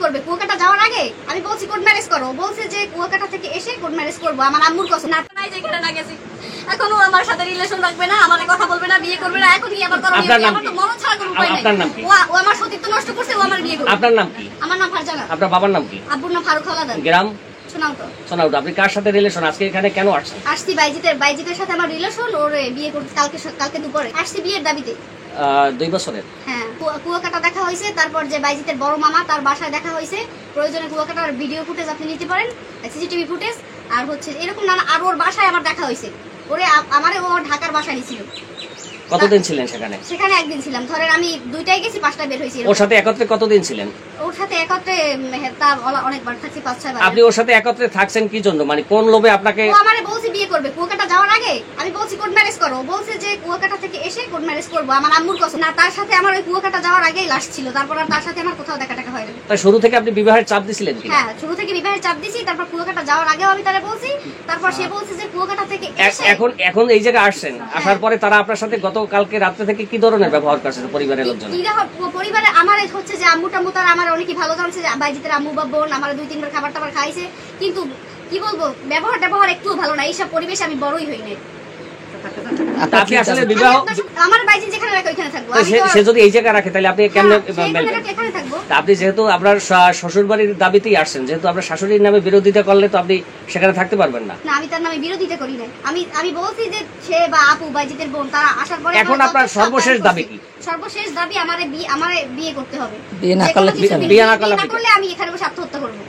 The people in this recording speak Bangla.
করবে কুয়াকাটা যাওয়ার আগে আমি বলছি কোর্ট ম্যারেজ করো, বলছে যে কুয়াকাটা থেকে এসে কোর্ট ম্যারেজ করবো। আমার আম্মুর কসম না নাই যেখানে না গেছি এখনো আমার সাথে রিলেশন রাখবে না, আমার কথা বলবে না, বিয়ে করবে না। এখন কি আমার করণীয় কি? আমার তো মরণ ছাড়া কোনো উপায় নাই। ও আমার সতীত্ব নষ্ট করছে, ও আমার বিয়ে করবে। আপনার নাম কি? আমার নাম ফারজানা। আপনার বাবার নাম কি? আব্বুর নাম ফারুক হাওলাদার। গ্রাম সোনাউটো। সোনাউটো। আপনি কার সাথে রিলেশন? আজকে এখানে কেন আসছেন? আসছি বাইজিতের সাথে আমার রিলেশন, ওর বিয়ে করতে কালকে দুপুরে আসছি বিয়ের দাবিতে। 2 বছরের। হ্যাঁ, কুয়াকাটা দেখা হয়েছে, তারপর যে বাইজিতের বড় মামা তার বাসায় দেখা হয়েছে। প্রয়োজনে কুয়াকাটার ভিডিও ফুটেজ আপনি নিতে পারেন, সিসিটিভি ফুটেজ। আর হচ্ছে এরকম নানা, আর ওর বাসায় আমার দেখা হয়েছে। ওরে আমারে ও ঢাকার বাসায় নিয়েছিল। কতদিন ছিলেন সেখানে? সেখানে একদিন ছিলাম। ধরেন আমি 2টায় গেছি, 5টায় বের হয়েছি। ওর সাথে একত্রে কতদিন ছিলেন? ওর সাথে একত্রে তা অনেকবার থাকছি, 5-6 বার। আপনি ওর সাথে একত্রে থাকছেন কি জন্য? মানে কোন লোভে আপনাকে? ও আমারে বলছে বিয়ে করবে কুয়াকাটা যাওয়ার আগে। আমি বলছি কোর্ট ম্যারেজ করো, বলছে যে কুয়াকাটা থেকে এসে কোর্ট ম্যারেজ করবো। আমার আম্মুর কসম না, তার সাথে আমার ওই কুয়াকাটা যাওয়ার আগেই লাশ ছিল। তারপর আর তার সাথে আমার কোথাও দেখা হয় না। তাই শুরু থেকে আপনি বিবাহের চাপ দিছিলেন কি? হ্যাঁ, শুরু থেকে বিবাহের চাপ দিছি। তারপর কুয়াকাটা যাওয়ার আগেও আমি তারে বলছি। তারপর সে বলছে যে কুয়াকাটা থেকে এসে এখন এই জায়গায় আসছেন, আসার পরে তারা আপনার সাথে গতকালকে রাত্রে থেকে কি ধরনের ব্যবহার করছে পরিবারের লোকজন? পরিবারে আমার হচ্ছে যে আম্মু টাম্মু তার আমার অনেকই ভালো জানছে, যে বাইজিতের আম্মু বা বোন আমার 2-3 বার খাবার টাবার খাইছে। কিন্তু কি বলবো, ব্যবহার একটু ভালো না। এইসব পরিবেশে আমি বড়ই হই নাই। আপনি আসলে বিবাহ আমার বাইজি যেখানে রাখে ওইখানে থাকবো। সে যদি এই জায়গায় রাখে তাহলে আপনি কেমনে এখানে থাকবো? আপনি যেহেতু আপনার শ্বশুর বাড়ির দাবিতেই আসছেন, যেহেতু আপনার শাশুড়ির নামে বিরোধিতা করলে তো আপনি সেখানে থাকতে পারবেন না। না, আমি তার নামে বিরোধিতা করি না। আমি বলছি যে সে বা আপু বাইজিতের বোন তারা আসার পরে এখন আপনার সর্বশেষ দাবি কি? সর্বশেষ দাবি আমারে বিয়ে করতে হবে। বিয়ে না করলে আমি এখানে বসে আত্মহত্যা করবো।